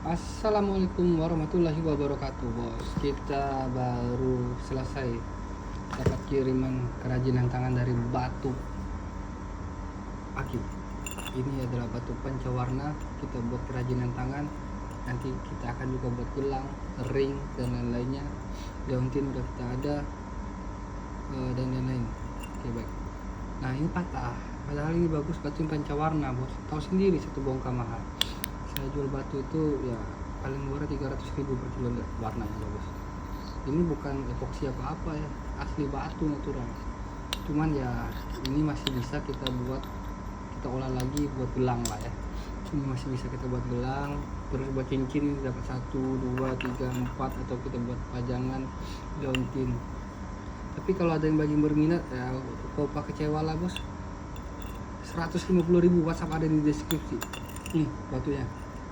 Assalamualaikum warahmatullahi wabarakatuh, bos. Kita baru selesai dapat kiriman kerajinan tangan dari Batu Akik. Ini adalah batu pancawarna. Kita buat kerajinan tangan. Nanti kita akan juga buat gelang, ring, dan lain-lainnya. Dauntin udah kita ada, dan lain-lain. Oke, baik. Nah, ini patah. Padahal ini bagus, batu pancawarna, bos. Tahu sendiri satu bongkar mahal. Saya jual batu itu ya paling murah 300.000 per kilo warnanya ya, bos. Ini bukan epoksi apa-apa ya, asli batu natural. Cuman ya ini masih bisa kita olah lagi buat gelang lah ya. Ini masih bisa kita buat gelang, terus buat cincin ini dapat 1, 2, 3, 4, atau kita buat pajangan dauntin. Tapi kalau ada yang bagi berminat ya, kau pakai kecewa lah, bos. 150.000, WhatsApp ada di deskripsi. Nih batunya.